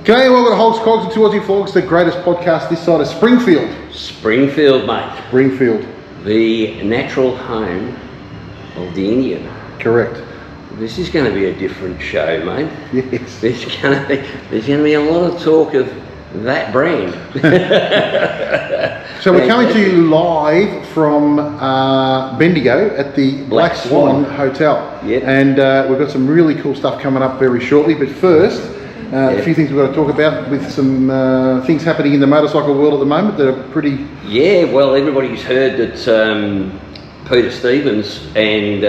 G'day and welcome to Hogs, Cogs and 2 Aussie Flogs, the greatest podcast this side of Springfield. Springfield, mate. Springfield. The natural home of the Indian. Correct. This is going to be a different show, mate. Yes. There's going to be a lot of talk of that brand. So we're coming to you live from Bendigo at the Black Swan Hotel. Yep. And we've got some really cool stuff coming up very shortly. But first, a few things we've got to talk about with some things happening in the motorcycle world at the moment that are pretty... Yeah, well, everybody's heard that Peter Stevens and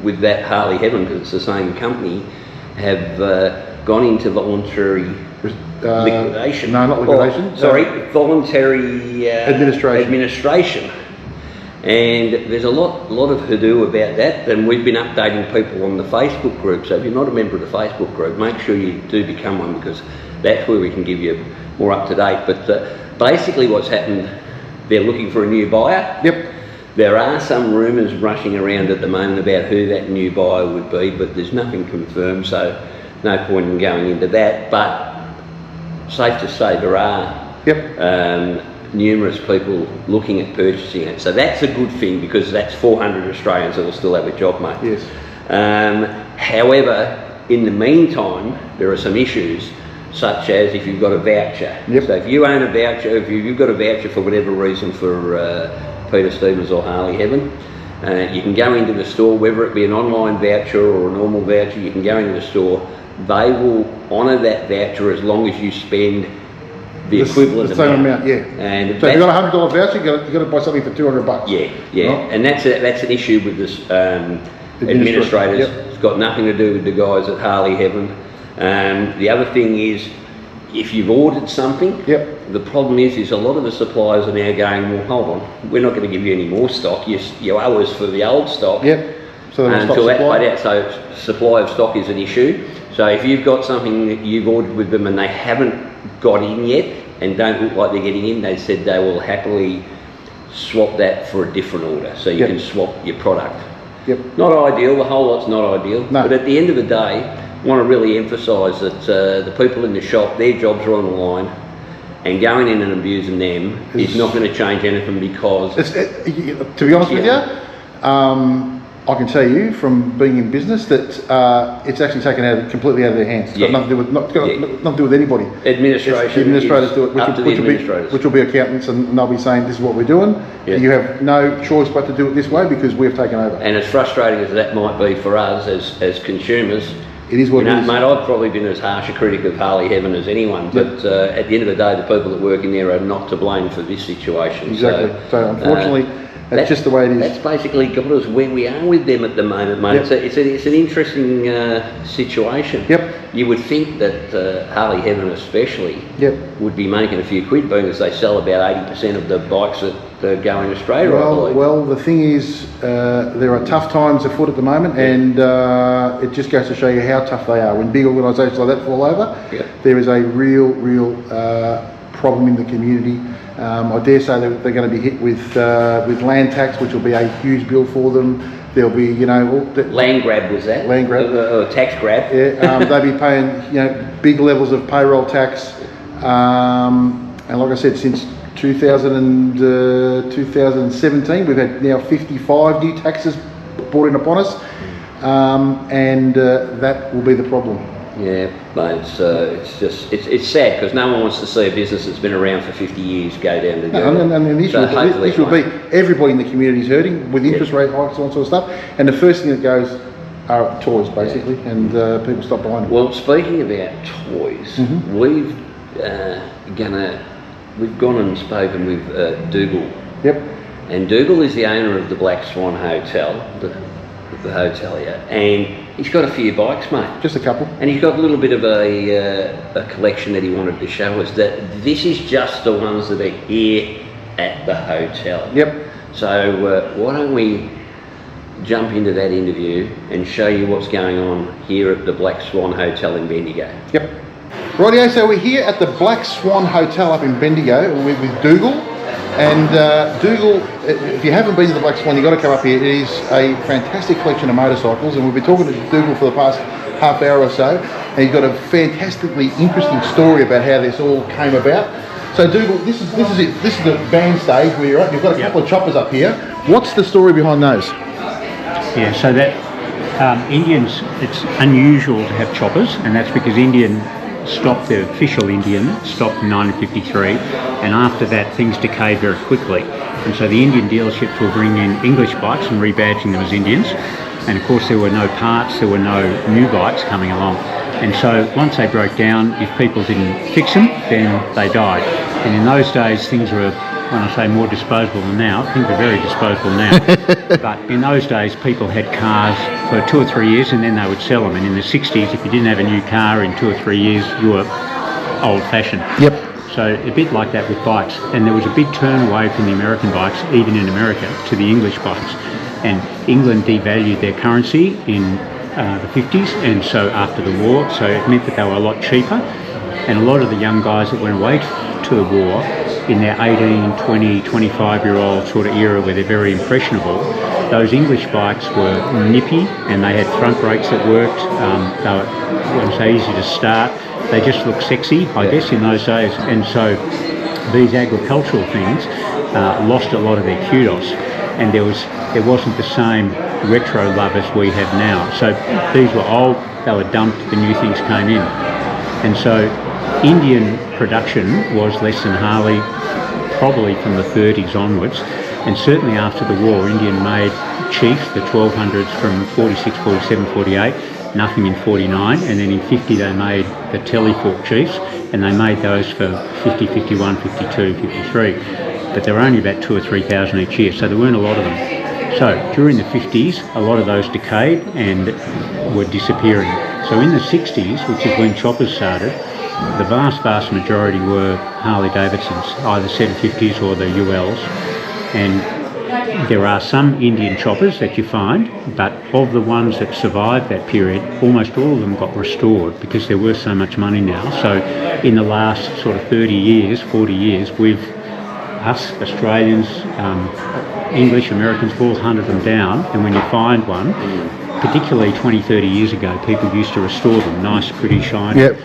with that Harley Heaven, because it's the same company, have gone into voluntary liquidation. No, not liquidation. Voluntary administration. And there's a lot of hoodoo about that, and we've been updating people on the Facebook group. So if you're not a member of the Facebook group, make sure you do become one, because that's where we can give you more up to date. But basically what's happened, they're looking for a new buyer. Yep. There are some rumours rushing around at the moment about who that new buyer would be, but there's nothing confirmed, so no point in going into that. But safe to say there are numerous people looking at purchasing it. So that's a good thing, because that's 400 Australians that will still have a job, mate. Yes. However, in the meantime, there are some issues, such as if you've got a voucher. Yep. So if you own a voucher, if you've got a voucher for whatever reason for Peter Stevens or Harley Heaven, you can go into the store, whether it be an online voucher or a normal voucher, you can go into the store. They will honour that voucher as long as you spend the equivalent the same amount. Yeah. And so if you've got a $100 voucher, you've got to buy something for $200. Yeah. Right? And that's an issue with this administrators. Yep. It's got nothing to do with the guys at Harley Heaven. The other thing is, if you've ordered something, the problem is a lot of the suppliers are now going, well, hold on, we're not going to give you any more stock. You owe us for the old stock. Yep. So until that's played out. So supply of stock is an issue. So if you've got something that you've ordered with them and they haven't got in yet and don't look like they're getting in, they said they will happily swap that for a different order. So you can swap your product. Yep. Not ideal, the whole lot's not ideal. No. But at the end of the day, I want to really emphasise that the people in the shop, their jobs are on the line, and going in and abusing them is not going to change anything, because... to be honest with you, I can tell you from being in business that it's actually taken completely out of their hands. It's got nothing to do with nothing to do with anybody. Administration. The administrators do it, which will be accountants, and they'll be saying, "This is what we're doing." Yeah. You have no choice but to do it this way because we've taken over. And as frustrating as that might be for us as consumers, it is what it is. Mate, I've probably been as harsh a critic of Harley Heaven as anyone, but at the end of the day, the people that work in there are not to blame for this situation. Exactly. So unfortunately. That's just the way it is. That's basically got us where we are with them at the moment, mate. Yep. It's an interesting situation. Yep. You would think that Harley Heaven especially would be making a few quid, being as they sell about 80% of the bikes that go in Australia, I believe. Well, the thing is, there are tough times afoot at the moment, and it just goes to show you how tough they are. When big organisations like that fall over, there is a real problem in the community. I dare say they're going to be hit with land tax, which will be a huge bill for them. There'll be, land grab was that? Land grab. Tax grab. Yeah, they'll be paying, big levels of payroll tax. And like I said, since 2017, we've had now 55 new taxes brought in upon us, and that will be the problem. Yeah, but it's sad, because no one wants to see a business that's been around for 50 years go down the dirt. And the issue will be everybody in the community is hurting with interest rate hikes and all that sort of stuff. And the first thing that goes are toys, basically, and people stop buying them. Well, speaking about toys, we've gone and spoken with Dougal. Yep. And Dougal is the owner of the Black Swan Hotel, the hotel here, and he's got a few bikes, mate. Just a couple. And he's got a little bit of a collection that he wanted to show us. That this is just the ones that are here at the hotel. Yep. So why don't we jump into that interview and show you what's going on here at the Black Swan Hotel in Bendigo. Yep. Rightio, so we're here at the Black Swan Hotel up in Bendigo with Dougal. And Dougal, if you haven't been to the Black Swan, you've got to come up here. It is a fantastic collection of motorcycles, and we've been talking to Dougal for the past half hour or so, and he's got a fantastically interesting story about how this all came about. So Dougal, this is it. This is the band stage where you're at. You've got a couple of choppers up here. What's the story behind those? Yeah, so that Indians, it's unusual to have choppers, and that's because Indian stopped, the official Indian stopped in 1953, and after that things decayed very quickly. And so the Indian dealerships will bring in English bikes and rebadging them as Indians. And of course there were no parts, there were no new bikes coming along. And so once they broke down, if people didn't fix them, then they died. And in those days things were, when I say more disposable than now, things are very disposable now. But in those days people had cars for 2 or 3 years and then they would sell them. And in the 60s, if you didn't have a new car in 2 or 3 years, you were old-fashioned. Yep. So a bit like that with bikes. And there was a big turn away from the American bikes, even in America, to the English bikes. And England devalued their currency in the 50s, and so after the war, so it meant that they were a lot cheaper. And a lot of the young guys that went away to the war in their 18, 20, 25-year-old sort of era where they're very impressionable, those English bikes were nippy and they had front brakes that worked. They were, I wouldn't say easy to start. They just looked sexy, I guess, in those days. And so these agricultural things lost a lot of their kudos, and there wasn't the same retro love as we have now. So these were old, they were dumped, the new things came in. And so Indian production was less than Harley probably from the 30s onwards, and certainly after the war Indian made Chiefs, the 1200s from 46, 47, 48, nothing in 49, and then in 50 they made the Telefork Chiefs, and they made those for 50, 51, 52, 53. But there were only about 2,000 or 3,000 each year, so there weren't a lot of them. So during the 50s, a lot of those decayed and were disappearing. So in the 60s, which is when choppers started, the vast majority were Harley Davidsons, either 750s or the ULs. And there are some Indian choppers that you find, but of the ones that survived that period, almost all of them got restored because there was so much money now. So in the last sort of 30 years, 40 years, us, Australians, English, Americans, all hunted them down, and when you find one, particularly 20, 30 years ago, people used to restore them, nice, pretty, shiny. Yep.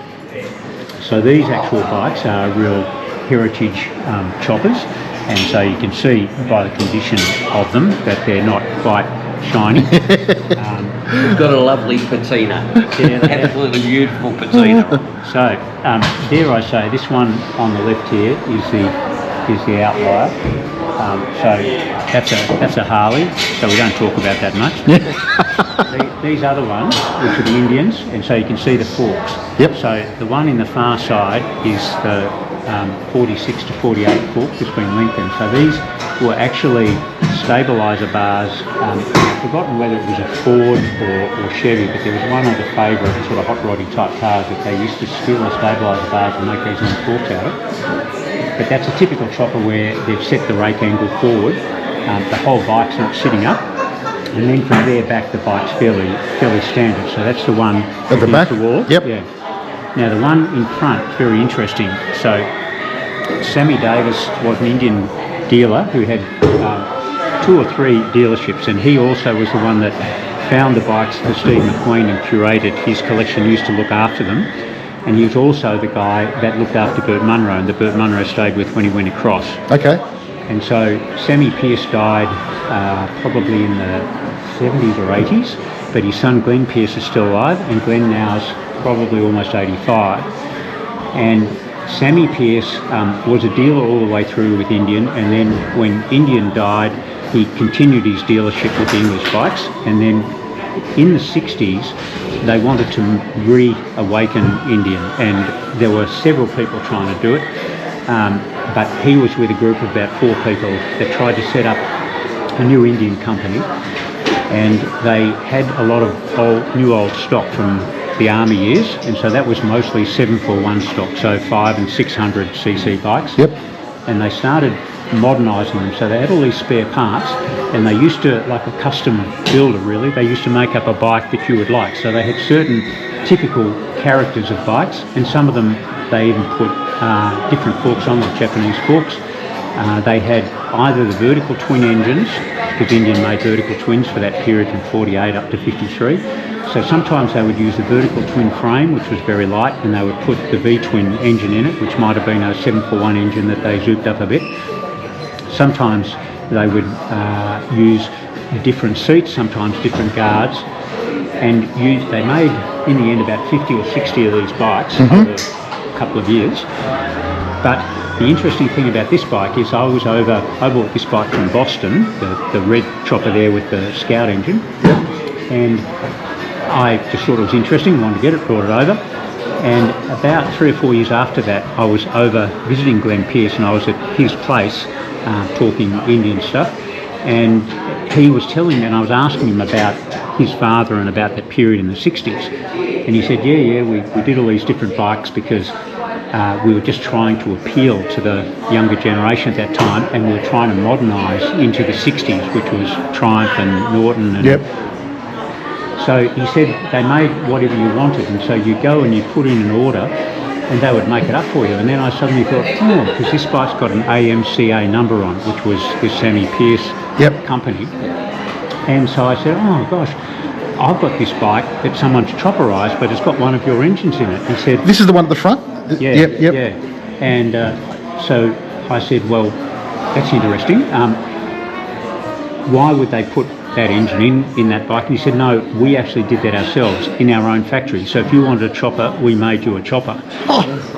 So these actual bikes are real heritage choppers, and so you can see by the condition of them that they're not quite shiny. It's got a lovely patina. Yeah, absolutely beautiful patina. So, dare I say, this one on the left here is the outlier. So that's a Harley, so we don't talk about that much. These other ones, which are the Indians, and so you can see the forks. Yep. So the one in the far side is the 46 to 48 fork that's been lengthened. So these were actually stabiliser bars. I've forgotten whether it was a Ford or Chevy, but there was one of the favourite sort of hot roddy type cars that they used to steal the stabiliser bars and make these little forks out of. But that's a typical chopper where they've set the rake angle forward, the whole bike's not sitting up, and then from there back the bike's fairly standard. So that's the one at the back. The wall. Yep. Yeah. Now the one in front, very interesting. So Sammy Davis was an Indian dealer who had 2 or 3 dealerships, and he also was the one that found the bikes for Steve McQueen and curated his collection, used to look after them. And he was also the guy that looked after Burt Munro, and that Burt Munro stayed with when he went across. Okay. And so Sammy Pearce died probably in the 70s or 80s, but his son Glenn Pearce is still alive, and Glenn now's probably almost 85. And Sammy Pearce was a dealer all the way through with Indian, and then when Indian died, he continued his dealership with the English bikes, and then in the 60s, they wanted to reawaken Indian, and there were several people trying to do it, but he was with a group of about 4 people that tried to set up a new Indian company, and they had a lot of new old stock from the Army years, and so that was mostly 741 stock, so 500 and 600 cc bikes. Yep. And they started modernising them, so they had all these spare parts, and they used to, like a custom builder really, they used to make up a bike that you would like. So they had certain typical characters of bikes, and some of them they even put different forks on, like Japanese forks. They had either the vertical twin engines, because Indian made vertical twins for that period from 48 up to 53, So sometimes they would use the vertical twin frame, which was very light, and they would put the V-twin engine in it, which might have been a 741 engine that they zooped up a bit. Sometimes they would use different seats, sometimes different guards, and they made, in the end, about 50 or 60 of these bikes over a couple of years. But the interesting thing about this bike is I bought this bike from Boston, the red chopper there with the Scout engine, and I just thought it was interesting, wanted to get it, brought it over. And about 3 or 4 years after that, I was over visiting Glenn Pearce, and I was at his place talking Indian stuff, and he was telling me, and I was asking him about his father and about that period in the 60s, and he said, we did all these different bikes because we were just trying to appeal to the younger generation at that time, and we were trying to modernise into the 60s, which was Triumph and Norton. And so he said they made whatever you wanted, and so you go and you put in an order and they would make it up for you. And then I suddenly thought, because this bike's got an AMCA number on it, which was this Sammy Pearce company. And so I said, oh gosh, I've got this bike that someone's chopperised, but it's got one of your engines in it. He said, this is the one at the front? Yeah. And so I said, well, that's interesting. Why would they put that engine in that bike? And he said, no, we actually did that ourselves in our own factory. So if you wanted a chopper, we made you a chopper.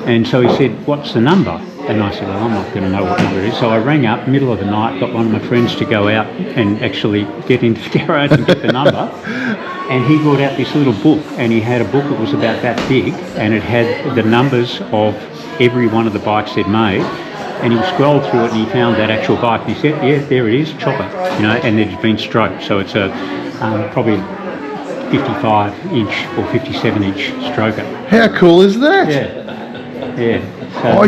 And so he said, what's the number? And I said, well, I'm not going to know what number it is. So I rang up, middle of the night, got one of my friends to go out and actually get into the garage and get the number. And he brought out this little book, and he had a book that was about that big, and it had the numbers of every one of the bikes they'd made. And he scrolled through it and he found that actual bike. And he said, yeah, there it is, chopper, and it had been stroked. So it's a probably 55-inch or 57-inch stroker. How cool is that? Yeah. So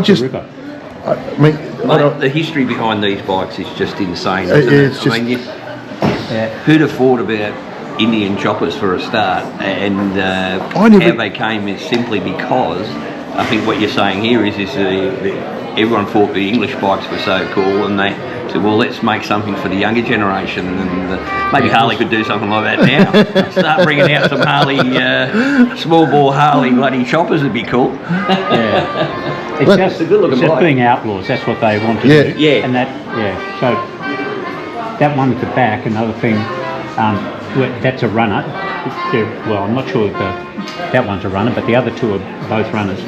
the history behind these bikes is just insane, isn't it? Who'd have thought about Indian choppers for a start, and how they came is simply because I think what you're saying here is everyone thought the English bikes were so cool, and they said, well, let's make something for the younger generation, and maybe Harley could do something like that now. Start bringing out some Harley, small bore Harley bloody choppers would be cool. It's just being outlaws, that's what they want to do. And so that one at the back, another thing, that's a runner. Well, I'm not sure that one's a runner, but the other two are both runners.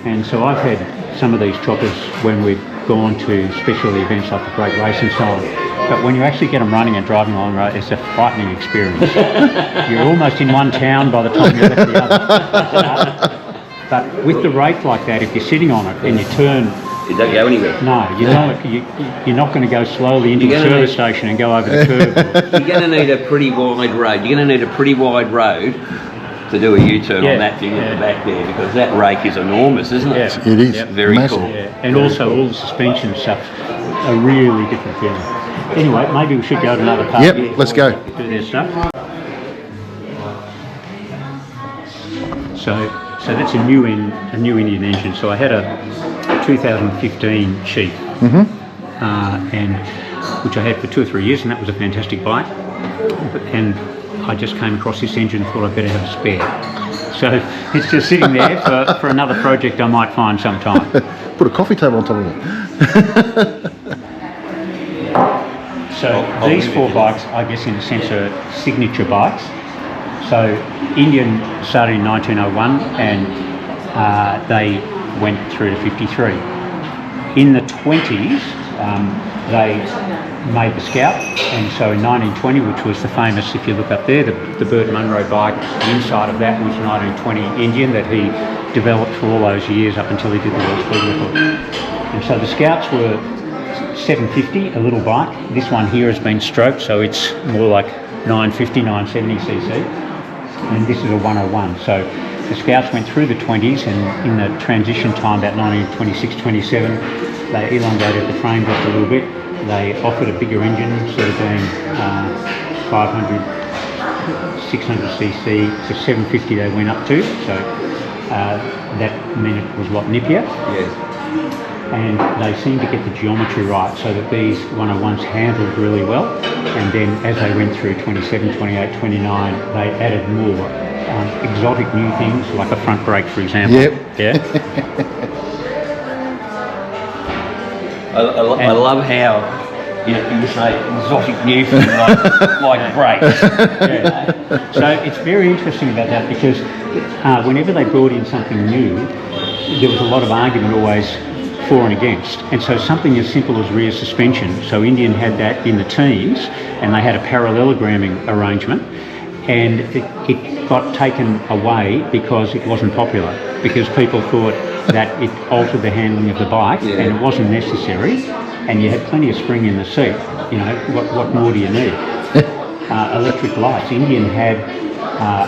And so I've had some of these choppers when we've gone to special events like the Great Race and so on. But when you actually get them running and driving along the road, it's a frightening experience. You're almost in one town by the time you left the other. But with the rake like that, if you're sitting on it and you turn... You don't go anywhere. No, you're not going to go slowly into the service station and go over the curb. You're going to need a pretty wide road. You're going to need a pretty wide road to do a U-turn on that thing at the back there, because that rake is enormous, isn't it? It is. Very massive. cool. And also all the suspension and stuff, a really different feeling. Anyway, maybe we should go to another part. Let's go. Do their stuff. So that's a new Indian engine. So I had a 2015 Chief, and which I had for 2 or 3 years, and that was a fantastic bike. And I just came across this engine and thought I'd better have a spare. So it's just sitting there for another project I might find sometime. Put a coffee table on top of it. So these 4 bikes, I guess in a sense, are signature bikes. So Indian started in 1901, and they went through to 53. In the 20s, they made the Scout, and so in 1920, which was the famous, if you look up there, the Burt Munro bike, the inside of that was 1920 Indian that he developed for all those years up until he did the World Speed Record. And so the Scouts were 750, a little bike. This one here has been stroked, so it's more like 950, 970cc. And this is a 101. So the Scouts went through the 20s, and in the transition time, about 1926, 27, they elongated the frame just a little bit. They offered a bigger engine, sort of being 500, 600cc to 750 they went up to. So that meant it was a lot nippier. And they seemed to get the geometry right, so that these 101s handled really well. And then as they went through 27, 28, 29, they added more exotic new things like a front brake, for example. Yep. Yeah. I love how you say exotic new thing like brakes. Yeah. So it's very interesting about that because whenever they brought in something new, there was a lot of argument always for and against. And so something as simple as rear suspension, so Indian had that in the teens and they had a parallelogramming arrangement, and it got taken away because it wasn't popular, because people thought that it altered the handling of the bike and it wasn't necessary, and you had plenty of spring in the seat. What more do you need? Electric lights. Indian had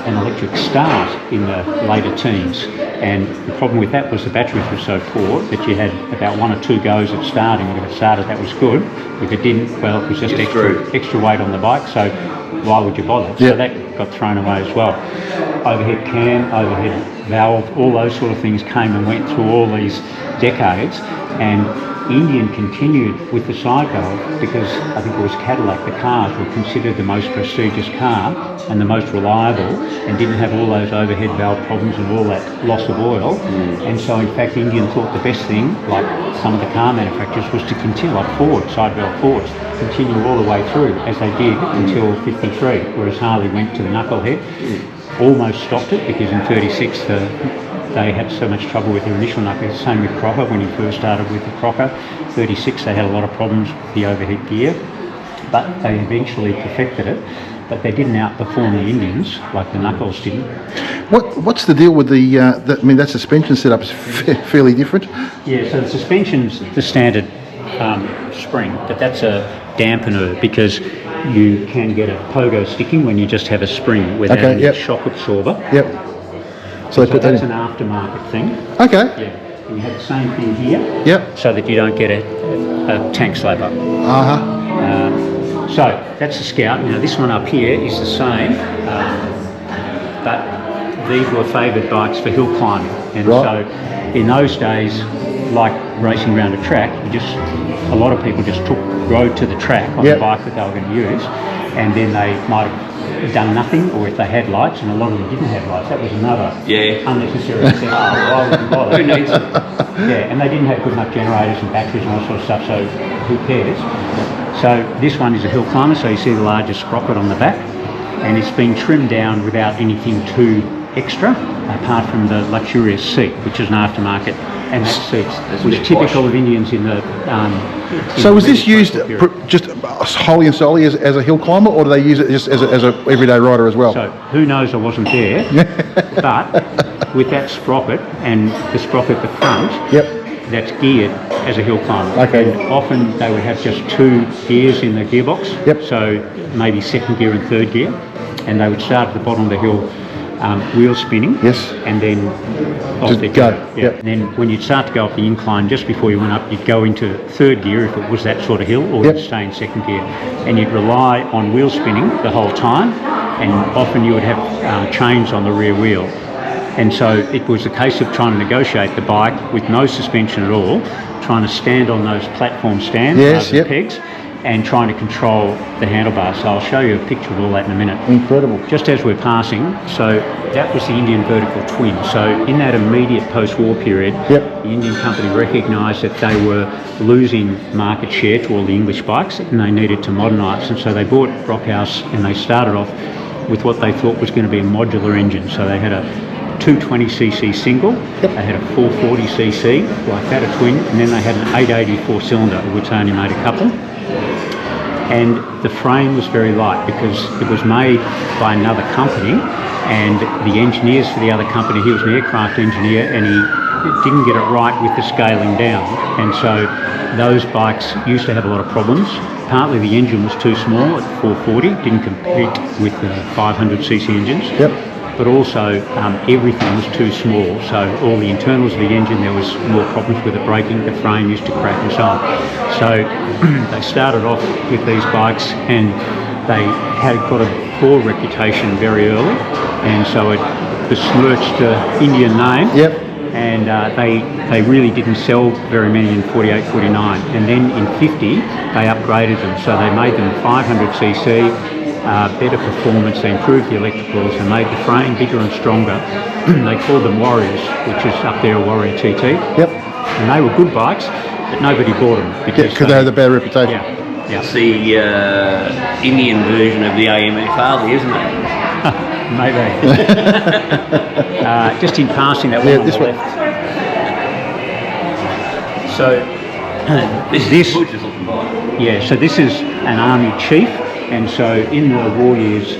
an electric start in the later teens, and the problem with that was the batteries were so poor that you had about 1 or 2 goes at starting. If it started, that was good. If it didn't, well, it was just extra weight on the bike, so why would you bother? So that got thrown away as well. Overhead cam, overhead valve, all those sort of things came and went through all these decades, and Indian continued with the side valve because I think it was Cadillac, the cars were considered the most prestigious car and the most reliable, and didn't have all those overhead valve problems and all that loss of oil. And so in fact Indian thought the best thing, like some of the car manufacturers, was to continue, like Ford, side valve Fords, continue all the way through as they did until 53, whereas Harley went to the knucklehead, almost stopped it because in 36 they had so much trouble with their initial knucklehead. Same with Crocker when he first started with the Crocker. 36 they had a lot of problems with the overhead gear, but they eventually perfected it. But they didn't outperform the Indians like the Knuckles didn't. What's the deal with that suspension setup is fairly different? Yeah, so the suspension's the standard spring, but that's a dampener because you can get a pogo sticking when you just have a spring without any shock absorber. Yep. So that's an aftermarket thing. Okay. Yeah. And you have the same thing here. Yep. So that you don't get a tank slapper. So that's the Scout. Now this one up here is the same, but these were favoured bikes for hill climbing. And so in those days, like racing around a track, a lot of people just rode to the track on the bike that they were going to use, and then they might have done nothing, or if they had lights, and a lot of them didn't have lights, that was another unnecessary setup. Why would you bother? Who needs it? Yeah, and they didn't have good enough generators and batteries and all sort of stuff, so who cares? So this one is a hill climber, so you see the largest sprocket on the back, and it's been trimmed down without anything too extra, apart from the luxurious seat, which is an aftermarket, and that seat was typical of Indians in the... So was this used just wholly and solely as a hill climber, or do they use it just as a everyday rider as well? So who knows, I wasn't there, but with that sprocket and the sprocket at the front, that's geared as a hill climber. Okay. And often they would have just 2 gears in the gearbox, so maybe second gear and third gear, and they would start at the bottom of the hill, wheel spinning, and then off they go. And then when you'd start to go up the incline, just before you went up, you'd go into third gear if it was that sort of hill, or you'd stay in second gear, and you'd rely on wheel spinning the whole time, and often you would have chains on the rear wheel. And so it was a case of trying to negotiate the bike with no suspension at all, trying to stand on those platform stands, the pegs, and trying to control the handlebars. So I'll show you a picture of all that in a minute. Incredible. Just as we're passing, so that was the Indian vertical twin. So in that immediate post-war period, the Indian company recognised that they were losing market share to all the English bikes, and they needed to modernise. And so they bought Brockhouse, and they started off with what they thought was going to be a modular engine. So they had a 220cc single, they had a 440cc, like that, a twin, and then they had an 884 cylinder, of which they only made a couple. And the frame was very light because it was made by another company, and the engineers for the other company, he was an aircraft engineer, and he didn't get it right with the scaling down. And so those bikes used to have a lot of problems. Partly the engine was too small at 440, didn't compete with the 500cc engines. But also everything was too small, so all the internals of the engine, there was more problems with the braking, the frame used to crack and so on. So they started off with these bikes, and they had got a poor reputation very early, and so it besmirched the Indian name, and they really didn't sell very many in 48, 49, and then in 50 they upgraded them, so they made them 500cc, better performance. They improved the electricals and made the frame bigger and stronger. They called them Warriors, which is up there a Warrior TT. Yep. And they were good bikes, but nobody bought them Because they had a bad reputation. Yeah. It's the Indian version of the AMF Harley, isn't it? Maybe. Just in passing, that one on this the one. left. So This is the butcher's looking bike. yeah, so this is an army chief, and so in the war years,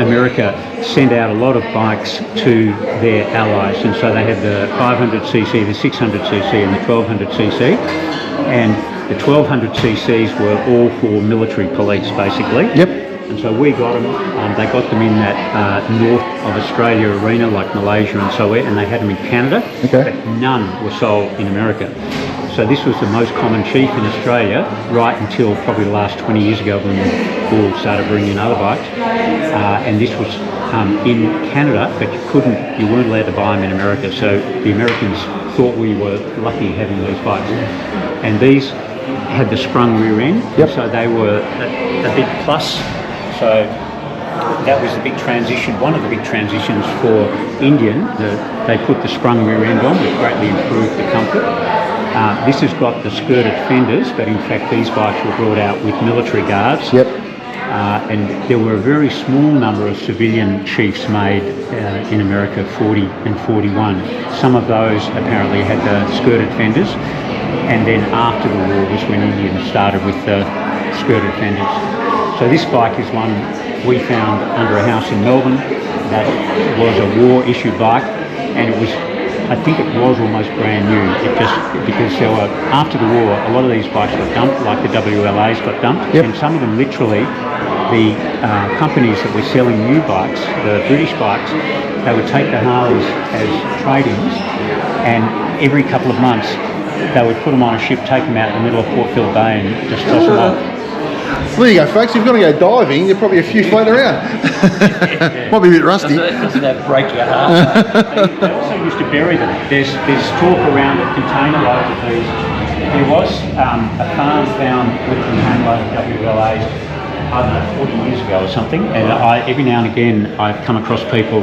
America sent out a lot of bikes to their allies, and so they had the 500cc, the 600cc, and the 1200cc, and the 1200cc's were all for military police, basically. Yep. And so we got them. They got them in that north of Australia arena, like Malaysia and so on, and they had them in Canada, Okay. but none were sold in America. So this was the most common chief in Australia right until probably the last 20 years ago when Bull started bringing in other bikes. And this was in Canada, but you weren't allowed to buy them in America. So the Americans thought we were lucky having these bikes. And these had the sprung rear end, Yep. so they were a big plus. So that was the big transition, one of the big transitions for Indian. They put the sprung rear end on, which greatly improved the comfort. This has got the skirted fenders, but in fact these bikes were brought out with military guards. Yep. And there were a very small number of civilian chiefs made in America, 40 and 41. Some of those apparently had the skirted fenders, and then after the war was when Indians started with the skirted fenders. So this bike is one we found under a house in Melbourne that was a war-issued bike, and I think it was almost brand new. Because there were, after the war, a lot of these bikes got dumped, like the WLAs got dumped, Yep. and some of them literally, the companies that were selling new bikes, the British bikes, they would take the Harleys as trade-ins, and every couple of months they would put them on a ship, take them out in the middle of Port Phillip Bay and just toss them off. Well, there you go, folks. If you're going to go diving, there's probably a few floating around. Might be a bit rusty. Doesn't that break your heart? They also used to bury them. There's talk around a container load of these. There was a farm found with a container load of WLAs, I don't know, 40 years ago or something, and every now and again I've come across people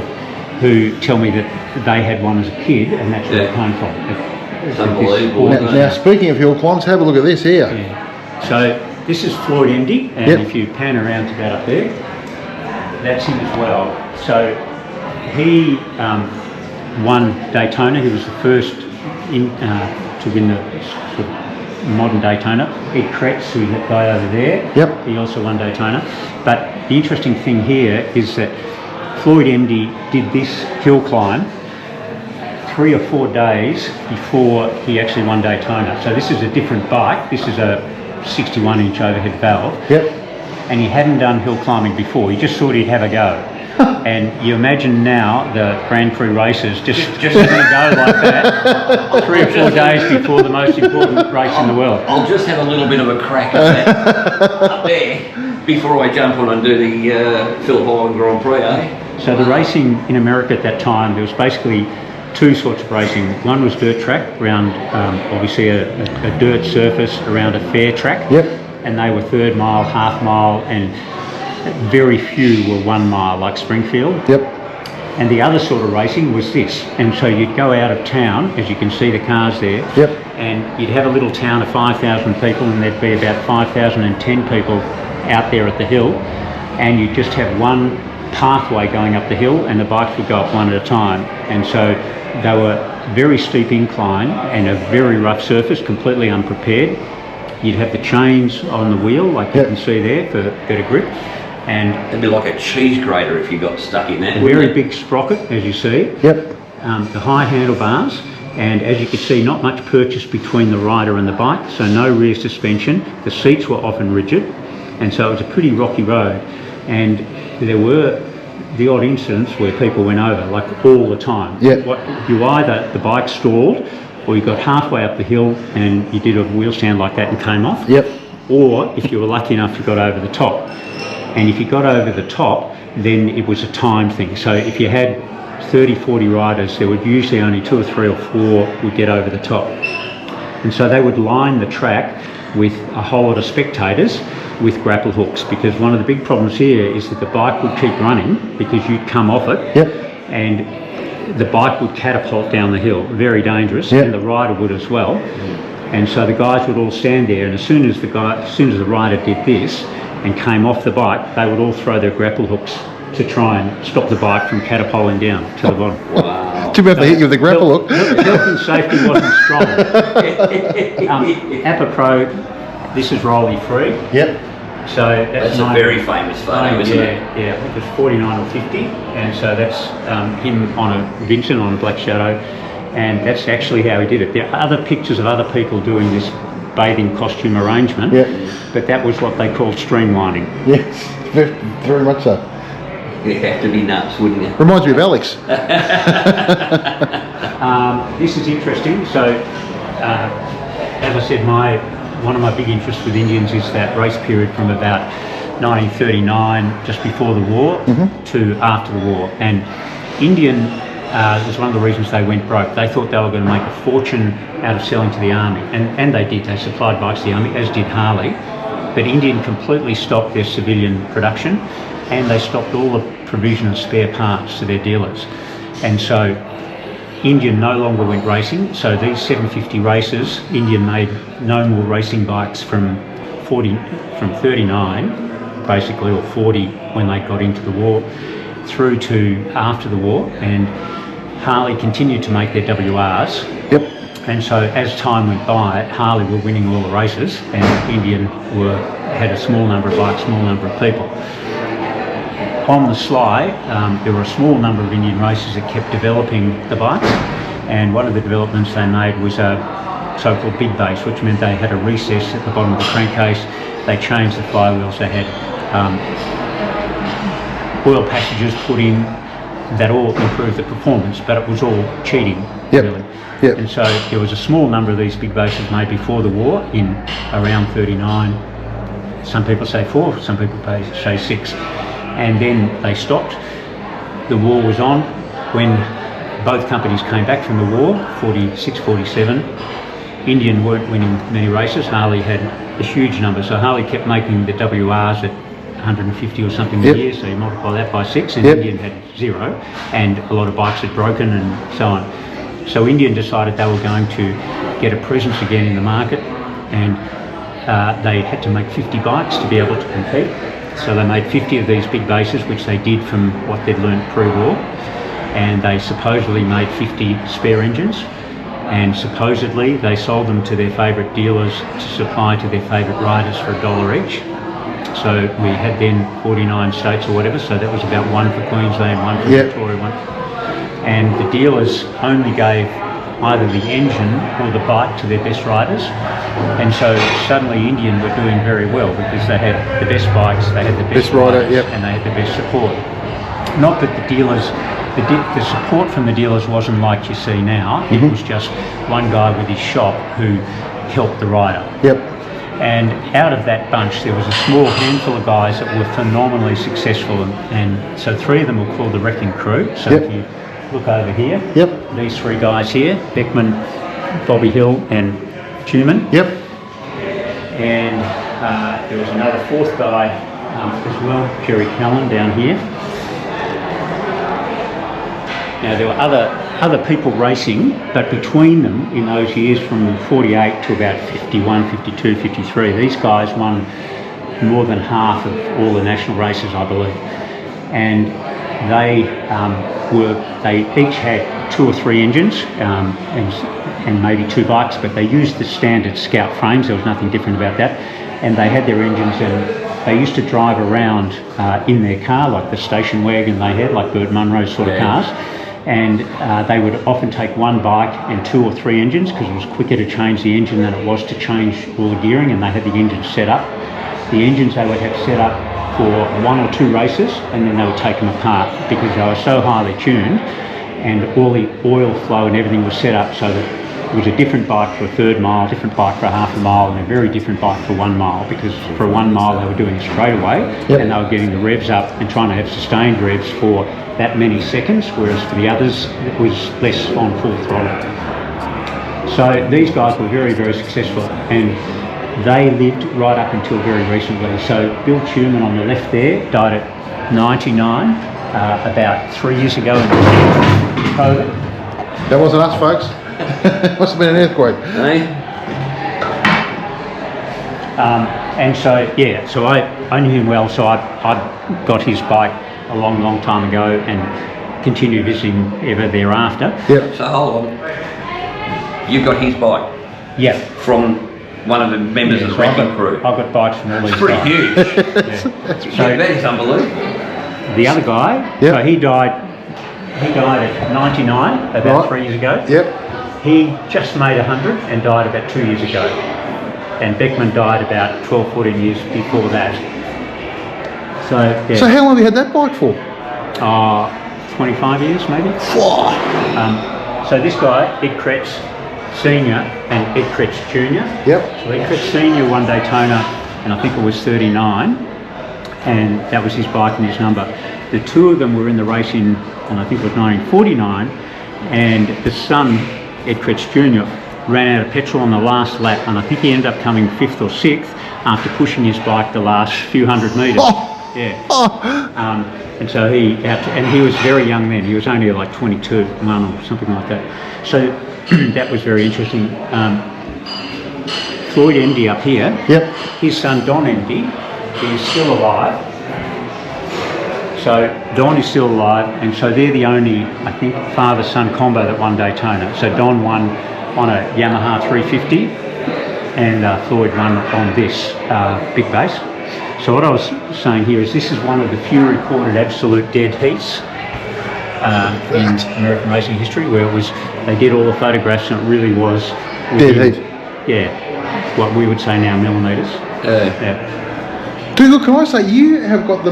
who tell me that they had one as a kid and that's where it came from. It's unbelievable. Now, speaking of hill climbs, have a look at this here. Yeah. So this is Floyd MD, and Yep. if you pan around to that up there, that's him as well. So he won Daytona. He was the first to win the sort of modern Daytona. Ed Kretz, who's that guy over there, Yep. he also won Daytona. But the interesting thing here is that Floyd MD did this hill climb 3 or 4 days before he actually won Daytona. So this is a different bike. This is a 61-inch overhead valve. Yep. And he hadn't done hill climbing before. He just thought he'd have a go. And you imagine now the Grand Prix races just having a go like that 3 or 4 days before the most important race in the world. I'll just have a little bit of a crack at that up there before I jump on and do the Phillip Island Grand Prix, eh? So the racing in America at that time, there was basically 2 sorts of racing. One was dirt track, around obviously a dirt surface around a fair track. Yep. And they were 3rd mile, half mile, and very few were 1 mile, like Springfield. Yep. And the other sort of racing was this. And so you'd go out of town, as you can see the cars there, Yep. and you'd have a little town of 5,000 people, and there'd be about 5,010 people out there at the hill, and you'd just have one pathway going up the hill, and the bikes would go up one at a time. And so they were very steep incline and a very rough surface, completely unprepared. You'd have the chains on the wheel, like you Yep. can see there, for better grip. And It'd be like a cheese grater if you got stuck in that. a very big sprocket, as you see. Yep. The high handlebars, and as you can see, not much purchase between the rider and the bike, so no rear suspension. The seats were often rigid, and so it was a pretty rocky road. And there were the odd incidents where people went over, like all the time. Yeah. The bike stalled, or you got halfway up the hill and you did a wheel stand like that and came off. Yep. Or if you were lucky enough, you got over the top. And if you got over the top, then it was a time thing. So if you had 30, 40 riders, there would usually only 2 or 3 or 4 would get over the top. And so they would line the track with a whole lot of spectators with grapple hooks, because one of the big problems here is that the bike would keep running because you'd come off it, and the bike would catapult down the hill, very dangerous, and the rider would as well. And so the guys would all stand there, and as soon as the rider did this and came off the bike, they would all throw their grapple hooks to try and stop the bike from catapulting down to the bottom. Wow. Too bad they hit you with the grapple hook. Health and safety wasn't strong. Appa Pro, this is rolly free. Yep. So that's a very famous photo, isn't it? Yeah, I think it was 49 or 50, and so that's him on a Vincent on a Black Shadow, and that's actually how he did it. There are other pictures of other people doing this bathing costume arrangement, but that was what they called streamlining. Yes, very much so. You'd have to be nuts, wouldn't you? Reminds me of Alex. This is interesting. So, as I said, one of my big interests with Indians is that race period from about 1939, just before the war, to after the war. And Indian was one of the reasons they went broke. They thought they were going to make a fortune out of selling to the army, and they did. They supplied bikes to the army, as did Harley. But Indian completely stopped their civilian production, and they stopped all the provision of spare parts to their dealers. And so Indian no longer went racing, so these 750 races, Indian made no more racing bikes from 39 basically, or 40 when they got into the war, through to after the war, and Harley continued to make their WRs. And so as time went by, Harley were winning all the races, and Indian had a small number of bikes, small number of people. On the sly, there were a small number of Indian racers that kept developing the bikes, and one of the developments they made was a so-called big base, which meant they had a recess at the bottom of the crankcase. They changed the flywheels. They had oil passages put in that all improved the performance, but it was all cheating, really. And so there was a small number of these big bases made before the war, in around 39. Some people say 4, some people say 6. And then they stopped. The war was on. When both companies came back from the war, 46, 47, Indian weren't winning many races. Harley had a huge number. So Harley kept making the WRs at 150 or something a year, so you multiply that by 6, and Indian had 0, and a lot of bikes had broken and so on. So Indian decided they were going to get a presence again in the market, and they had to make 50 bikes to be able to compete. So they made 50 of these big bases, which they did from what they'd learned pre-war, and they supposedly made 50 spare engines, and supposedly they sold them to their favourite dealers to supply to their favourite riders for $1 each. So we had then 49 states or whatever, so that was about 1 for Queensland, 1 for Victoria, 1. And the dealers only gave either the engine or the bike to their best riders, and so suddenly Indian were doing very well because they had the best bikes, they had the best rider, and they had the best support. Not that the dealers, the support from the dealers wasn't like you see now. It was just one guy with his shop who helped the rider. And out of that bunch, there was a small handful of guys that were phenomenally successful, and so 3 of them were called the Wrecking Crew. So if you look over here, these 3 guys here, Beckman, Bobby Hill and Tuman. And there was another 4th guy as well, Jerry Callan down here. Now there were other people racing, but between them in those years from 48 to about 51, 52, 53, these guys won more than half of all the national races, I believe. And they each had 2 or 3 engines and maybe 2 bikes, but they used the standard Scout frames. There was nothing different about that. And they had their engines, and they used to drive around in their car, like the station wagon they had, like Burt Munro's sort of cars. And they would often take 1 bike and 2 or 3 engines, because it was quicker to change the engine than it was to change all the gearing, and they had the engines set up. The engines they would have set up for 1 or 2 races, and then they would take them apart because they were so highly tuned, and all the oil flow and everything was set up so that it was a different bike for a 1/3 mile, different bike for a 1/2 mile, and a very different bike for 1 mile, because for 1 mile they were doing it straight away, and they were getting the revs up and trying to have sustained revs for that many seconds, whereas for the others it was less on full throttle. So these guys were very, very successful, and they lived right up until very recently. So Bill Tuman on the left there died at 99, about 3 years ago in COVID. That wasn't us, folks. Must have been an earthquake. And so, yeah, so I knew him well, so I got his bike a long, long time ago and continued visiting ever thereafter. Yep. So hold on. You got his bike? Yeah. From one of the members of the wrecking crew? I've got bikes from all these It's pretty guys. huge. So that is unbelievable. the other guy, so he died at 99 about 3 years ago. Yep. He just made 100 and died about 2 years ago. And Beckman died about 12, 14 years before that. So, yeah. So how long have you had that bike for? 25 years maybe. So this guy, Ed Kretz Senior and Ed Kretz Junior. Yep. So Ed Kretz Senior won Daytona, and I think it was 39, and that was his bike and his number. The two of them were in the race in, and I think it was 1949, and the son, Ed Kretz Junior, ran out of petrol on the last lap, and I think he ended up coming 5th or 6th after pushing his bike the last few hundred metres. And so he was very young then. He was only like 22, 1 or something like that. So that was very interesting. Floyd Endy up here. Yep. His son Don Endy is still alive. So Don is still alive, and so they're the only, I think, father-son combo that won Daytona. So Don won on a Yamaha 350, and Floyd won on this big base. So what I was saying here is this is one of the few recorded absolute dead heats in American racing history, where it was they did all the photographs and it really was dead heat. Yeah, what we would say now millimetres. Dougal, can I say you have got the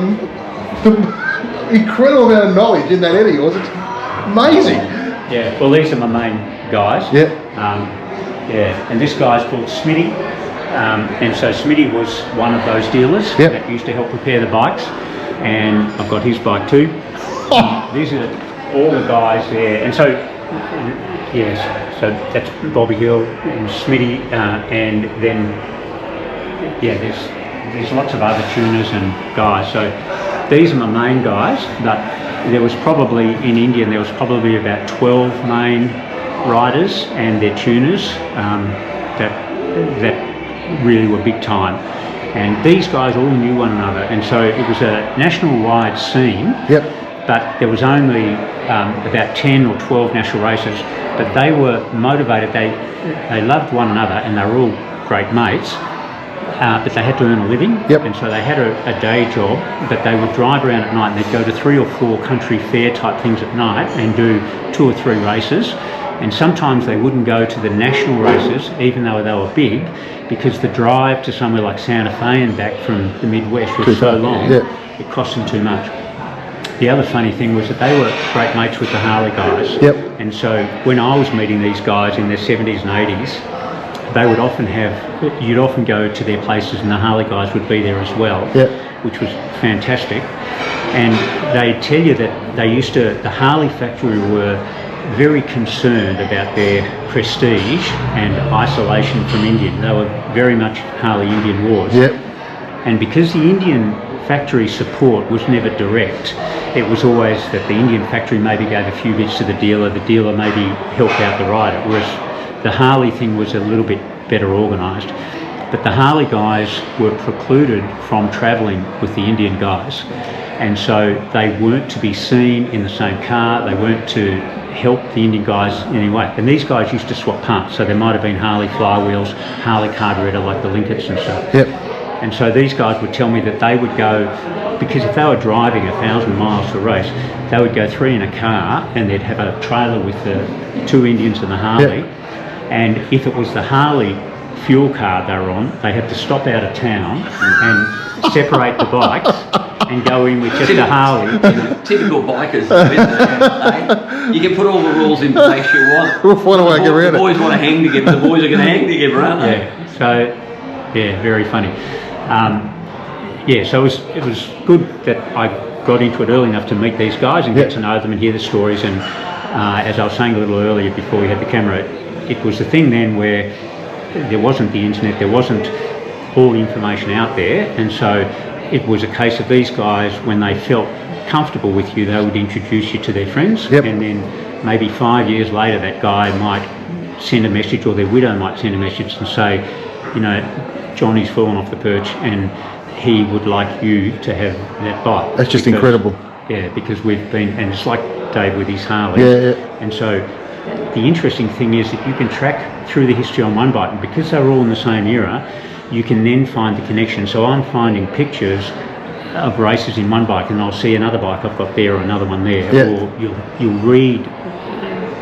incredible amount of knowledge in that area of yours. It's amazing. Yeah. Well, these are my main guys. Yeah. And this guy's called Smitty. And so Smitty was one of those dealers that used to help repair the bikes, and I've got his bike too. These are all the guys there, and so yes, so that's Bobby Hill and Smitty, and then there's lots of other tuners and guys. So these are my main guys, but there was probably in India there was probably about 12 main riders and their tuners that really were big time, and these guys all knew one another, and so it was a national wide scene. But there was only about 10 or 12 national races, but they were motivated, they loved one another, and they were all great mates, but they had to earn a living, and so they had a day job, but they would drive around at night and they'd go to 3 or 4 country fair type things at night and do 2 or 3 races. And sometimes they wouldn't go to the national races, even though they were big, because the drive to somewhere like Santa Fe and back from the Midwest was so long, it cost them too much. The other funny thing was that they were great mates with the Harley guys. And so when I was meeting these guys in their 70s and 80s, they would often you'd often go to their places and the Harley guys would be there as well, which was fantastic. And they tell you that the Harley factory were very concerned about their prestige and isolation from Indian. They were very much Harley-Indian wars. And because the Indian factory support was never direct, it was always that the Indian factory maybe gave a few bits to the dealer maybe helped out the rider, whereas the Harley thing was a little bit better organised. But the Harley guys were precluded from travelling with the Indian guys, and so they weren't to be seen in the same car, they weren't to help the Indian guys in any way. And these guys used to swap parts, so there might have been Harley flywheels, Harley carburetor like the Linkets and stuff. And so these guys would tell me that they would go, because if they were driving 1,000 miles to race, they would go 3 in a car and they'd have a trailer with the 2 Indians and the Harley. And if it was the Harley fuel card they were on, they had to stop out of town and separate the bikes and go in with just a Harley. Typical bikers, eh? You can put all the rules in place you want. We'll find a way to get around it. The boys want to hang together, the boys are going to hang together, aren't they? So, very funny. So it was good that I got into it early enough to meet these guys and get to know them and hear the stories. And as I was saying a little earlier before we had the camera, it was the thing then where there wasn't the internet, there wasn't all the information out there, and so it was a case of these guys, when they felt comfortable with you, they would introduce you to their friends, and then maybe 5 years later that guy might send a message, or their widow might send a message and say, you know, Johnny's fallen off the perch and he would like you to have that bike. That's just incredible. Yeah, because we've been, and it's like Dave with his Harley. And so the interesting thing is that you can track through the history on one bike, and because they're all in the same era, you can then find the connection. So I'm finding pictures of races in one bike, and I'll see another bike I've got there, or another one there, or you'll read.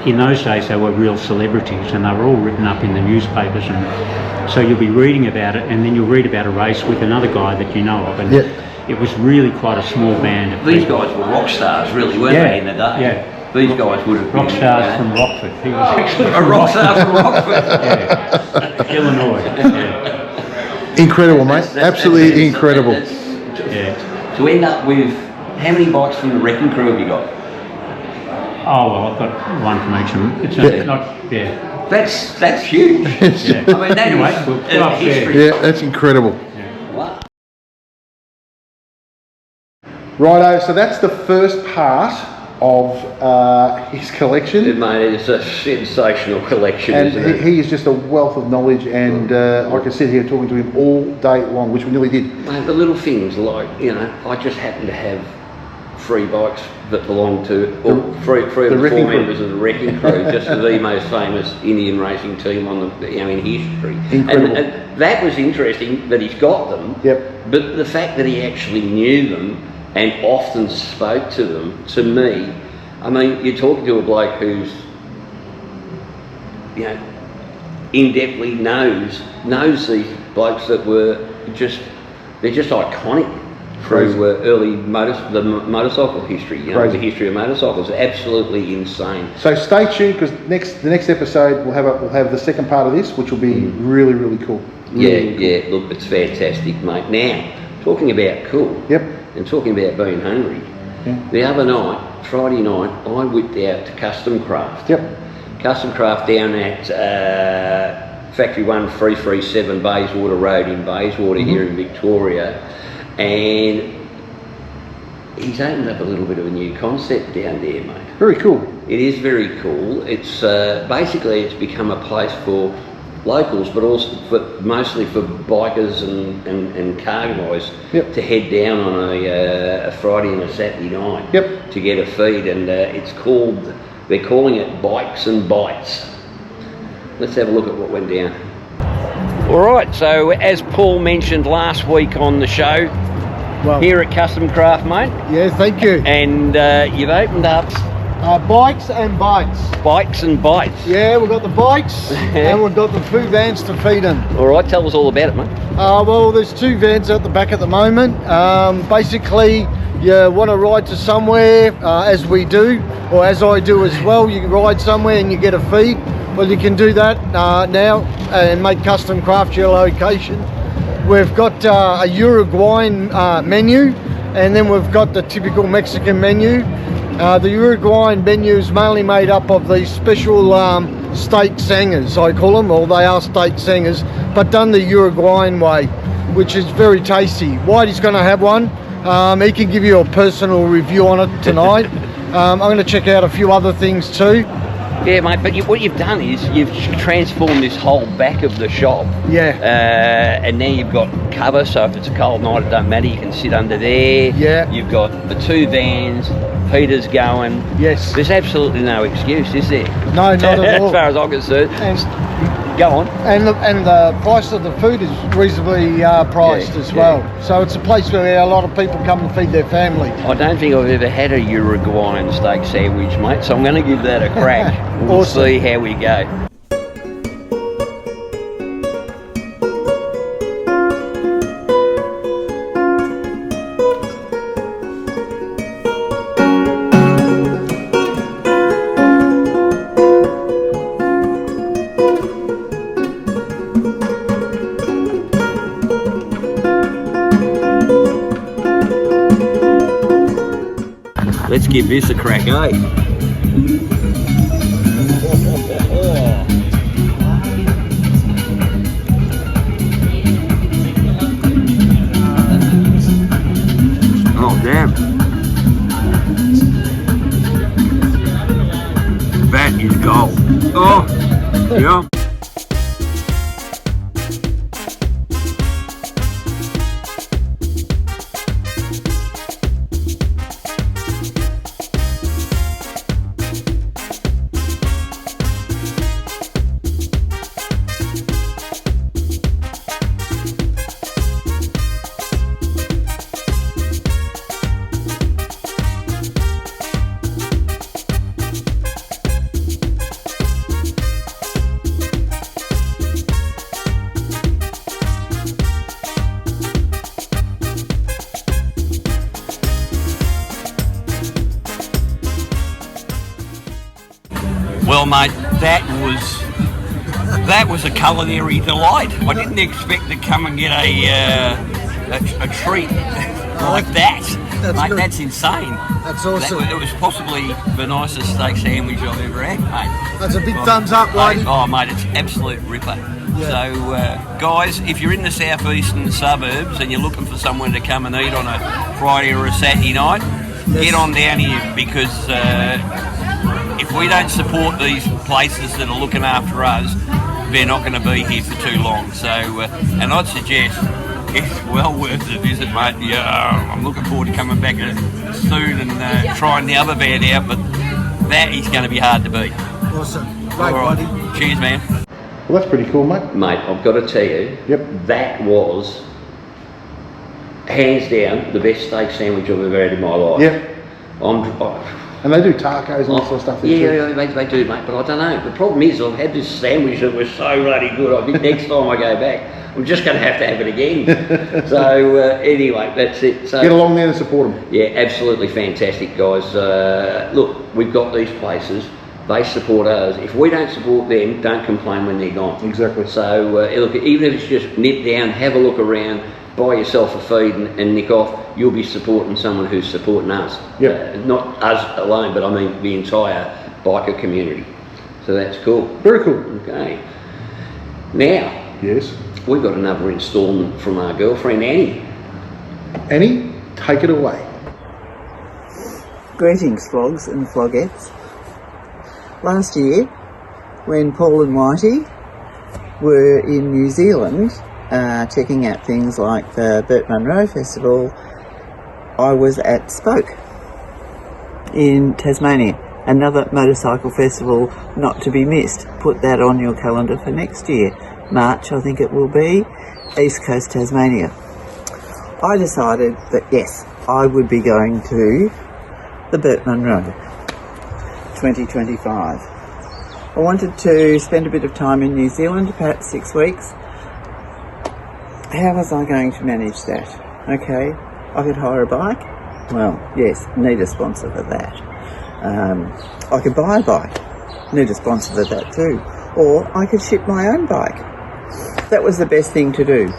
In those days they were real celebrities, and they were all written up in the newspapers, and so you'll be reading about it, and then you'll read about a race with another guy that you know of, and it was really quite a small band of These people. guys were rock stars, really, weren't they, in the day? Yeah. These guys would have Rock been, stars from Rockford. He was actually a rock star from Rockford. Illinois. Yeah. Incredible, mate. Absolutely incredible. To end up with, how many bikes from the wrecking crew have you got? Oh well, I've got one from each of them. It's not, That's huge. I mean, that is history. Yeah, that's incredible. Wow. Righto, so that's the first part of his collection. Mate, it's a sensational collection, And isn't it? he is just a wealth of knowledge, and I could sit here talking to him all day long, which we nearly did. Mate, the little things like, you know, I just happen to have 3 bikes that belong to, or three of the 4 members of the wrecking crew, just the most famous Indian racing team on the, you know, in history. Incredible. And that was interesting that he's got them. But the fact that he actually knew them and often spoke to them, to me, I mean, you're talking to a bloke who's, you know, in-depthly knows these blokes that were just, they're just iconic through early the motorcycle history, you know, the history of motorcycles. Absolutely insane. So stay tuned, because the next episode we'll have the second part of this, which will be really, really cool. Really cool. Look, it's fantastic, mate. Now, talking about cool, and talking about being hungry, the other night, Friday night, I whipped out to Custom Kraft. Custom Kraft down at Factory 1337 Bayswater Road in Bayswater here in Victoria. And he's opened up a little bit of a new concept down there, mate. Very cool. It is very cool. It's basically it's become a place for locals, but also mostly for bikers and car guys to head down on a Friday and a Saturday night to get a feed. And they're calling it Bikes and Bites. Let's have a look at what went down. All right, so as Paul mentioned last week on the show, here at Custom Kraft, mate. Yeah, thank you. And you've opened up Bikes and Bites. Bikes and Bites. Yeah, we've got the bikes and we've got the 2 vans to feed in. All right, tell us all about it, mate. Well, there's 2 vans at the back at the moment. Basically, you want to ride to somewhere, as we do, or as I do as well. You can ride somewhere and you get a feed. Well, you can do that now and make Custom Kraft your location. We've got a Uruguayan menu, and then we've got the typical Mexican menu. The Uruguayan menu is mainly made up of these special steak sangers, I call them, or they are steak sangers, but done the Uruguayan way, which is very tasty. Whitey's going to have one. He can give you a personal review on it tonight. I'm going to check out a few other things too. Yeah, mate, but what you've done is you've transformed this whole back of the shop. And now you've got cover, so if it's a cold night, it doesn't matter, you can sit under there. You've got the 2 vans, heaters going. There's absolutely no excuse, is there? No, not at all. As far as I'm concerned. Go on. And the price of the food is reasonably priced as well. So it's a place where a lot of people come and feed their family. I don't think I've ever had a Uruguayan steak sandwich, mate, so I'm going to give that a crack. We'll see how we go. Let's give this a crack, eh? is gold. Oh, yeah. Well, mate, that was a culinary delight. I didn't expect to come and get a treat like that. Mate, good. that's insane. That's awesome. It was possibly the nicest steak sandwich I've ever had, mate. That's a big thumbs up, Whitey. Oh, mate, it's absolute ripper. Yeah. So, guys, if you're in the southeastern suburbs and you're looking for someone to come and eat on a Friday or a Saturday night, get on down here, because if we don't support these places that are looking after us, they're not going to be here for too long. So, and I'd suggest it's well worth a visit, mate. Yeah, I'm looking forward to coming back soon and trying the other van out, but that is going to be hard to beat. Awesome. Great, Whitey. Cheers, man. Well, that's pretty cool, mate. Mate, I've got to tell you, that was hands down the best steak sandwich I've ever had in my life. Yep. And they do tacos and that sort of stuff. Yeah, they do, mate, but I don't know. The problem is I've had this sandwich that was so bloody good. I think next time I go back, I'm just going to have it again. So anyway, that's it. So, get along there and support them. Yeah, absolutely fantastic, guys. Look, we've got these places. They support us. If we don't support them, don't complain when they're gone. Exactly. So look, even if it's just nip down, have a look around, buy yourself a feed and nick off, you'll be supporting someone who's supporting us. Yep. Not us alone, but I mean the entire biker community. So that's cool. Very cool. Okay. Now, yes, we've got another instalment from our girlfriend Annie. Annie, take it away. Greetings, Flogs and Flogettes. Last year, when Paul and Whitey were in New Zealand, checking out things like the Burt Munro Festival, I was at Spoke in Tasmania, another motorcycle festival not to be missed. Put that on your calendar for next year. March, I think it will be, East Coast Tasmania. I decided that yes, I would be going to the Burt Munro 2025. I wanted to spend a bit of time in New Zealand, perhaps 6 weeks. How was I going to manage that? Okay, I could hire a bike. Well, yes, need a sponsor for that. I could buy a bike. Need a sponsor for that too. Or I could ship my own bike. That was the best thing to do.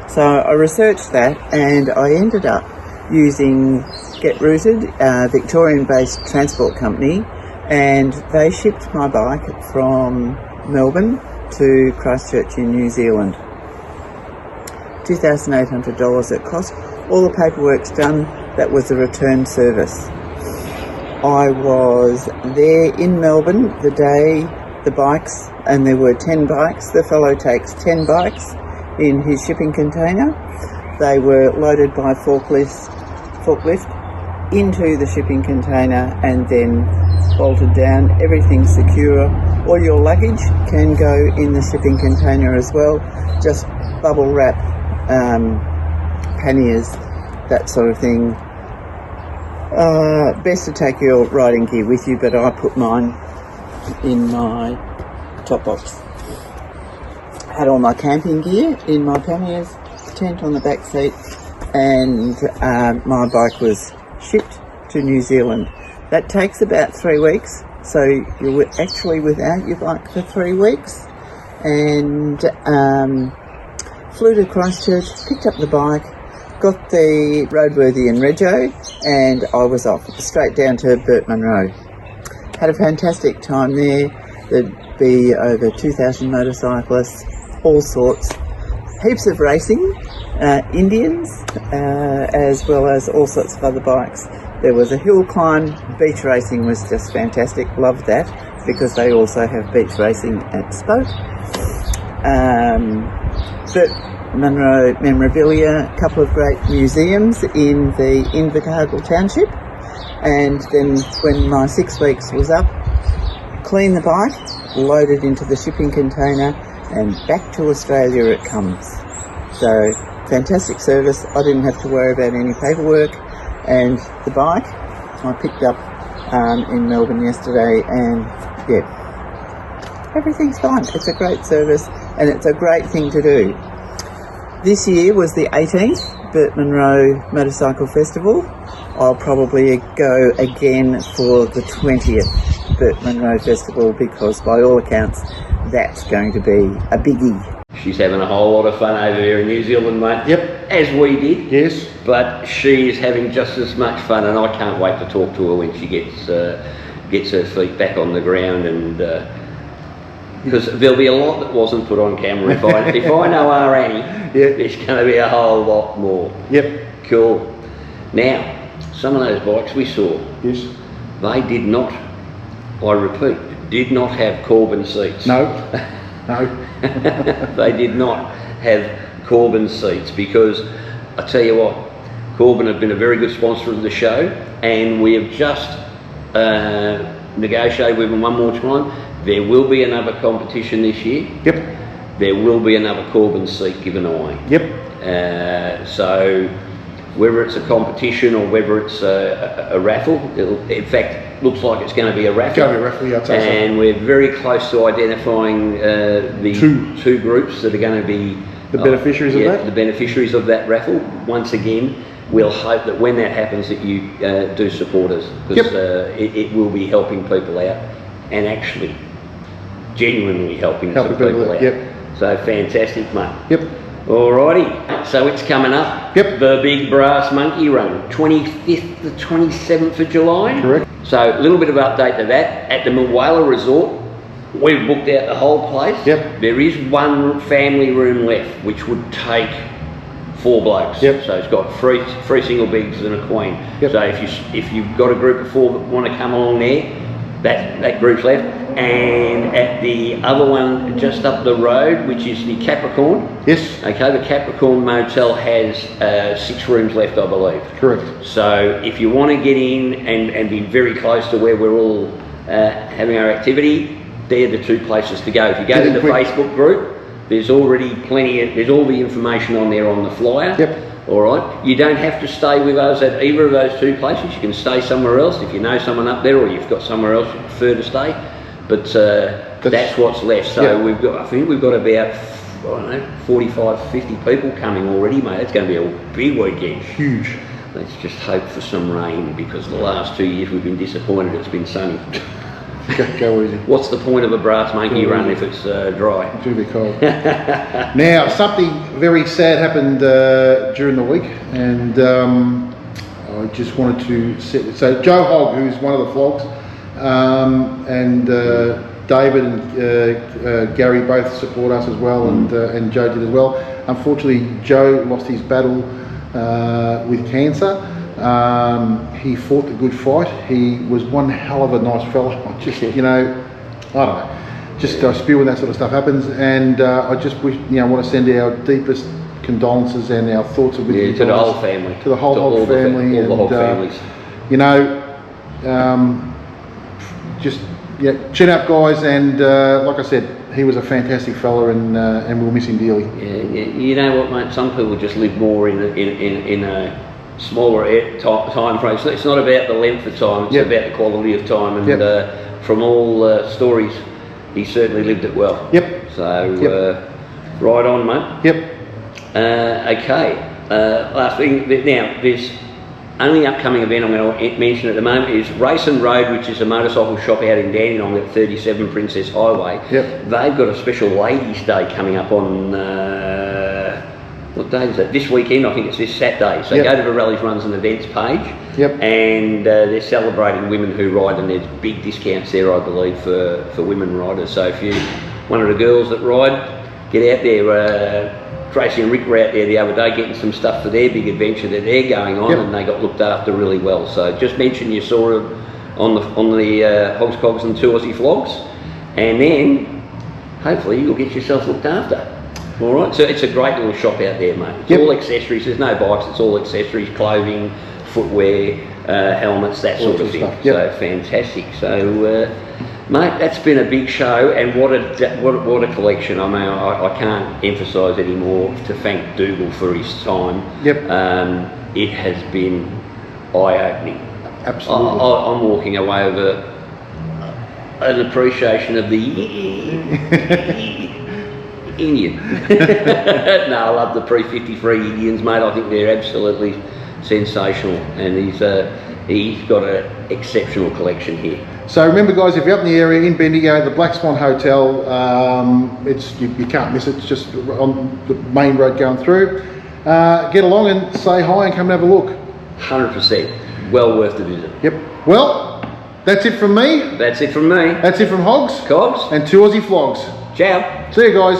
So I researched that and I ended up using Get Routed, a Victorian-based transport company, and they shipped my bike from Melbourne to Christchurch in New Zealand. $2,800 it cost. All the paperwork's done. That was a return service. I was there in Melbourne the day the bikes, and there were 10 bikes. The fellow takes 10 bikes in his shipping container. They were loaded by forklift into the shipping container and then bolted down. Everything's secure. All your luggage can go in the shipping container as well. Just bubble wrap, panniers, that sort of thing. Best to take your riding gear with you, but I put mine in my top box. Had all my camping gear in my panniers, tent on the back seat, and my bike was shipped to New Zealand. That takes about 3 weeks, so you're actually without your bike for 3 weeks. And flew to Christchurch, picked up the bike, got the roadworthy in Rego, and I was off straight down to Burt Munro. Had a fantastic time there. There'd be over 2,000 motorcyclists, all sorts, heaps of racing, Indians, as well as all sorts of other bikes. There was a hill climb, beach racing was just fantastic, loved that. because they also have beach racing at Spoke. Burt Munro memorabilia, a couple of great museums in the Invercargill Township, and then when my 6 weeks was up, clean the bike, load it into the shipping container, and back to Australia it comes. So fantastic service. I didn't have to worry about any paperwork, and the bike I picked up in Melbourne yesterday, and yeah, everything's fine. It's a great service and it's a great thing to do. This year was the 18th Burt Munro Motorcycle Festival. I'll probably go again for the 20th Burt Munro Festival, because by all accounts that's going to be a biggie. She's having a whole lot of fun over there in New Zealand, mate. Yep. As we did. Yes. But she is having just as much fun, and I can't wait to talk to her when she gets her feet back on the ground, and because there'll be a lot that wasn't put on camera. If I know our Annie, there's going to be a whole lot more. Yep. Cool. Now, some of those bikes we saw, Yes. they did not, I repeat, did not have Corbin seats. No. No. They did not have Corbin seats, because I tell you what, Corbin have been a very good sponsor of the show, and we have just negotiated with them one more time. There will be another competition this year. Yep. There will be another Corbin seat given away. Yep. So whether it's a competition or whether it's a raffle, in fact, looks like it's going to be a raffle. It's going to be a raffle, yeah, I'd say so. And we're very close to identifying the two groups that are going to be the beneficiaries of that? The beneficiaries of that raffle. Once again, we'll hope that when that happens that you do support us, because it will be helping people out, and actually genuinely helping some people out. Yep. So fantastic, mate. Yep. Alrighty, so it's coming up. Yep. The Big Brass Monkey Run, 25th to 27th of July. Correct. So a little bit of update to that. At the Mulwala Resort, we've booked out the whole place. Yep. There is one family room left, which would take 4 blokes. Yep. So it's got three single bigs and a queen. Yep. So if you've got a group of 4 that want to come along there, that group's left. And at the other one just up the road, which is the Capricorn. Yes. Okay, the Capricorn Motel has 6 rooms left, I believe. Correct. So if you want to get in and be very close to where we're all having our activity, they're the 2 places to go. If you go to the Facebook group, there's already there's all the information on there on the flyer. Yep. All right. You don't have to stay with us at either of those 2 places. You can stay somewhere else if you know someone up there, or you've got somewhere else you prefer to stay. But that's what's left. So I think we've got about, I don't know, 45, 50 people coming already, mate. It's going to be a big weekend. Huge. Let's just hope for some rain, because the last 2 years we've been disappointed it's been sunny. Go easy. What's the point of a brass monkey run if it's dry? It's going to be cold. Now, something very sad happened during the week, and I just wanted to set. So Joe Hogg, who's one of the Flogs, and David and Gary both support us as well, and Joe did as well. Unfortunately, Joe lost his battle with cancer. He fought the good fight. He was one hell of a nice fella. Just, I don't know, just spiel when that sort of stuff happens. And I just wish, want to send our deepest condolences and our thoughts with you to the whole family, to the whole Hogg family, all the Hogg families. Just chin up, guys. And like I said, he was a fantastic fella, and we'll miss him dearly. Yeah, you know what, mate? Some people just live more in a smaller time frame. So it's not about the length of time; it's about the quality of time. And from all stories, he certainly lived it well. Yep. So right on, mate. Yep. Okay. Last thing. Now, there's only upcoming event I'm going to mention at the moment is Race and Road, which is a motorcycle shop out in Dandenong at 37 Princess Highway. Yep. They've got a special Ladies' Day coming up on, what day is that? This weekend, I think it's this Saturday. So go to the Rallies, Runs and Events page. Yep. And they're celebrating women who ride, and there's big discounts there, I believe, for women riders. So if you're one of the girls that ride, get out there. Tracy and Rick were out there the other day getting some stuff for their big adventure that they're going on, and they got looked after really well. So just mention you saw them on the Hogs, Cogs and 2 Aussie Flogs, and then hopefully you'll get yourself looked after. All right, so it's a great little shop out there, mate. It's all accessories. There's no bikes. It's all accessories, clothing, footwear, helmets, that sort of thing. Stuff. Yep. So fantastic. So, mate, that's been a big show, and what a collection. I mean, I can't emphasise anymore to thank Dougal for his time. Yep. It has been eye-opening. Absolutely. I'm walking away with an appreciation of the Indian. No, I love the pre-53 Indians, mate. I think they're absolutely sensational, and he's got an exceptional collection here. So remember, guys, if you're up in the area in Bendigo, the Black Swan Hotel, you can't miss it. It's just on the main road going through. Get along and say hi and come and have a look. 100%. Well worth the visit. Yep. Well, that's it from me. That's it from me. That's it from Hogs, Cogs, and 2 Aussie Flogs. Ciao. See you guys.